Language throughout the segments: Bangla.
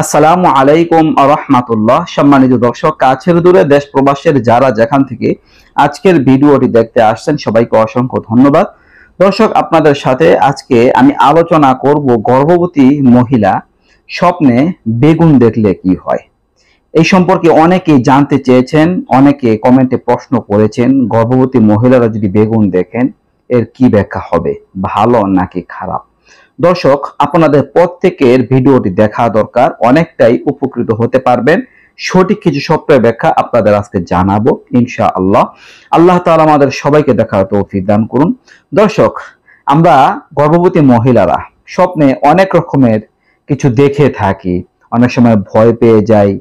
আসসালামু আলাইকুম রাহমাতুল্লাহ। সম্মানিত দর্শক, কাছের দূরে দেশ প্রবাসের যারা যেখান থেকে আজকের ভিডিওটি দেখতে আসছেন সবাইকে অসংখ্য ধন্যবাদ। দর্শক, আপনাদের সাথে আজকে আমি আলোচনা করব গর্ভবতী মহিলা স্বপ্নে বেগুন দেখলে কি হয়। এই সম্পর্কে অনেকেই জানতে চেয়েছেন, অনেকে কমেন্টে প্রশ্ন করেছেন গর্ভবতী মহিলারা যদি বেগুন দেখেন এর কি ব্যাখ্যা হবে, ভালো নাকি খারাপ। দর্শক, আপনাদের প্রত্যেকের ভিডিওটি দেখা দরকার, অনেকটাই উপকৃত হতে পারবেন। সঠিক কিছু স্বপ্নের ব্যাখ্যা আপনাদের আজকে জানাবো ইনশাআল্লাহ। আল্লাহ তাআলা আমাদের সবাইকে দেখার তৌফিক দান করুন। দর্শক, আমরা গর্ভবতী মহিলারা স্বপ্নে অনেক রকমের কিছু দেখে থাকি। অনেক সময় ভয় পেয়ে যাই,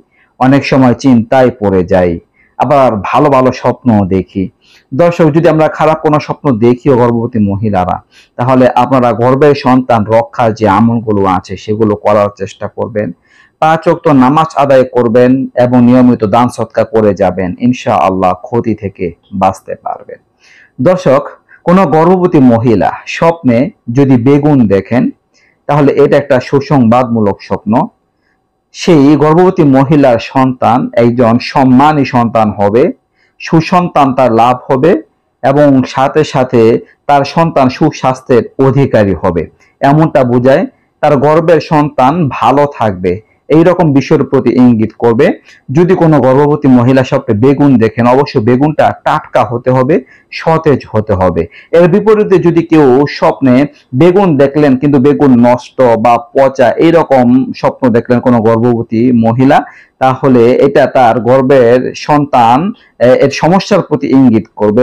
অনেক সময় চিন্তায় পড়ে যাই, আবার ভালো ভালো স্বপ্ন দেখি। দর্শক, যদি আমরা খারাপ কোনো স্বপ্ন দেখিও গর্ভবতী মহিলারা, তাহলে আপনারা গর্ভের সন্তান রক্ষার যে আমলগুলো আছে সেগুলো করার চেষ্টা করবেন। 5 ওয়াক্ত নামাজ আদায় করবেন এবং নিয়মিত দান সৎকার করে যাবেন, ইনশাআল্লাহ ক্ষতি থেকে বাঁচতে পারবেন। দর্শক, কোনো গর্ভবতী মহিলা স্বপ্নে যদি বেগুন দেখেন তাহলে এটা একটা সুসংবাদমূলক স্বপ্ন। সেই গর্ভবতী মহিলার সন্তান একজন সম্মানী সন্তান হবে, সুসন্তান তার লাভ হবে এবং সাথে সাথে তার সন্তান সুস্বাস্থ্যের অধিকারী হবে। এমনটা বোঝায় তার গর্ভের সন্তান ভালো থাকবে, এইরকম বিষয়ের প্রতি ইঙ্গিত করবে। যদি কোনো গর্ভবতী মহিলা স্বপ্নে বেগুন দেখেন, অবশ্যই বেগুনটা টাটকা হতে হবে, সতেজ হতে হবে। এর বিপরীতে যদি কেউ স্বপ্নে বেগুন দেখলেন কিন্তু বেগুন নষ্ট বা পচা এইরকম স্বপ্ন দেখলেন কোনো গর্ভবতী মহিলা, তাহলে এটা তার গর্ভের সন্তান এর সমস্যার প্রতি ইঙ্গিত করবে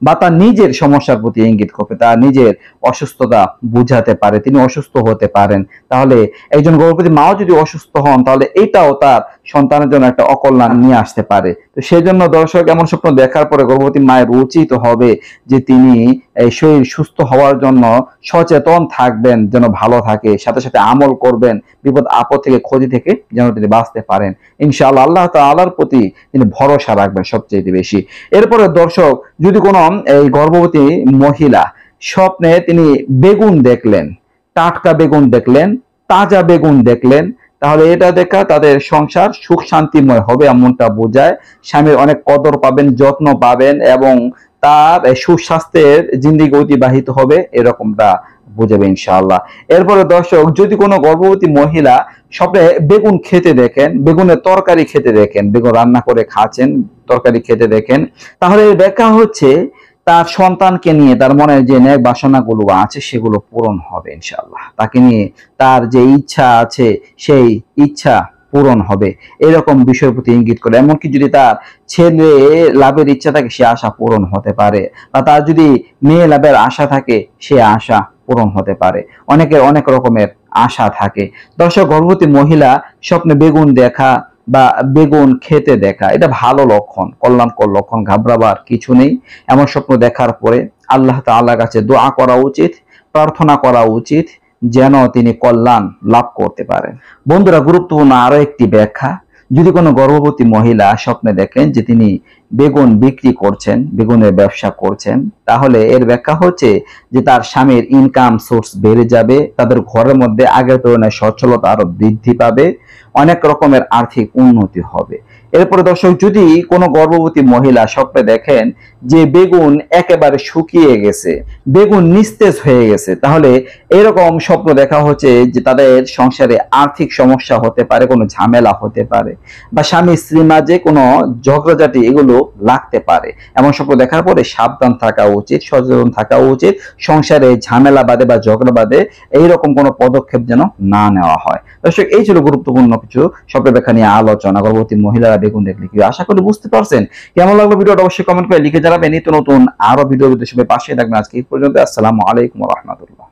বা তার নিজের সমস্যার প্রতি ইঙ্গিত করবে, তার নিজের অসুস্থতা বুঝাতে পারে, তিনি অসুস্থ হতে পারেন। তাহলে একজন গর্ভবতী মাও যদি অসুস্থ হন তাহলে এটাও তার সন্তানের জন্য একটা অকল্যাণ নিয়ে আসতে পারে। তো সেই জন্য দর্শক, এমন স্বপ্ন দেখার পরে গর্ভবতী মায়ের উচিত হবে যে তিনি এই শরীর সুস্থ হওয়ার জন্য সচেতন থাকবেন, যেন ভালো থাকে, সাথে সাথে আমল করবেন, বিপদ আপদ থেকে ক্ষতি থেকে যেন তিনি বাঁচতে পারেন। ইনশাআল্লাহ আল্লাহ তাআলার প্রতি তিনি ভরসা রাখবেন সবচেয়ে বেশি। এরপরে দর্শক, যদি কোনো এই গর্ভবতী মহিলা স্বপ্নে তিনি বেগুন দেখলেন, টাটকা বেগুন দেখলেন, তাজা বেগুন দেখলেন, তাহলে এটা দেখা তাদের সংসার সুখ শান্তিময় হবে এমনটা বোঝায়। স্বামীর অনেক কদর পাবেন, যত্ন পাবেন এবং তার সুস্বাস্থ্যের জিন্দেগি অতিবাহিত হবে, এরকমটা বুঝাবে ইনশাআল্লাহ। এরপরে দর্শক, যদি কোনো গর্ভবতী মহিলা স্বপ্নে বেগুন খেতে দেখেন, বেগুনের তরকারি খেতে দেখেন, বেগুন রান্না করে খাচ্ছেন, তরকারি খেতে দেখেন, তাহলে এর ব্যাখ্যা হচ্ছে তার সন্তানকে নিয়ে তার মনে যে ন্যাক বাসনাগুলো আছে সেগুলো পূরণ হবে ইনশাআল্লাহ। তাকে নিয়ে তার যে ইচ্ছা আছে সেই ইচ্ছা পূরণ হবে, এরকম বিষয়ের প্রতি ইঙ্গিত করে। এমনকি যদি তার ছেলে লাভের ইচ্ছা থাকে সে আশা পূরণ হতে পারে, বা তার যদি মেয়ে লাভের আশা থাকে সে আশা পূরণ হতে পারে। অনেকের অনেক রকমের আশা থাকে। দর্শক, গর্ভবতী মহিলা স্বপ্নে বেগুন দেখা বা বেগুন খেতে দেখা এটা ভালো লক্ষণ, কল্যাণকর লক্ষণ, ঘাবড়াবার কিছু নেই। এমন স্বপ্ন দেখার পরে আল্লাহ তাআলার কাছে দোয়া করা উচিত, প্রার্থনা করা উচিত যেন তিনি কল্যাণ লাভ করতে পারেন। বন্ধুরা, গুরুত্বপূর্ণ আরো একটি ব্যাখ্যা, যদি কোনো গর্ভবতী মহিলা স্বপ্নে দেখেন যে তিনি বেগুন বিক্রি করছেন, বেগুনের ব্যবসা করছেন, তাহলে এর ব্যাখ্যা হচ্ছে যে তার স্বামীর ইনকাম সোর্স বেড়ে যাবে, তাদের ঘরের মধ্যে আগের তুলনায় সচ্ছলতা আরো বৃদ্ধি পাবে, অনেক রকমের আর্থিক উন্নতি হবে। এরপরে দর্শক, যদি কোনো গর্ভবতী মহিলা স্বপ্নে দেখেন যে বেগুন একেবারে শুকিয়ে গেছে, বেগুন নিস্তেজ হয়ে গেছে, তাহলে এরকম স্বপ্ন দেখা হচ্ছে যে তাদের সংসারে আর্থিক সমস্যা হতে পারে, কোনো ঝামেলা হতে পারে, বা স্বামী স্ত্রীর মাঝে কোনো ঝগড়াঝাটি এগুলো লাগতে পারে। এমন স্বপ্ন দেখার পরে সাবধান থাকা উচিত, সচেতন থাকা উচিত, সংসারে ঝামেলা বাদে বা ঝগড়া বাদে এইরকম কোনো পদক্ষেপ যেন না নেওয়া হয়। দর্শক, এই ছিল গুরুত্বপূর্ণ কিছু স্বপ্নের ব্যাখ্যা নিয়ে আলোচনা। গর্ভবতী মহিলারা বেগুন দেখলে কি, আশা করি বুঝতে পারছেন। কেমন লাগলো ভিডিওটা অবশ্যই কমেন্ট করে লিখে জানাবেন। নিত্য নতুন আরো ভিডিও সবাই পাশে থাকবেন। আজকে এই পর্যন্ত। আসসালামু আলাইকুম ওয়া রাহমাতুল্লাহ।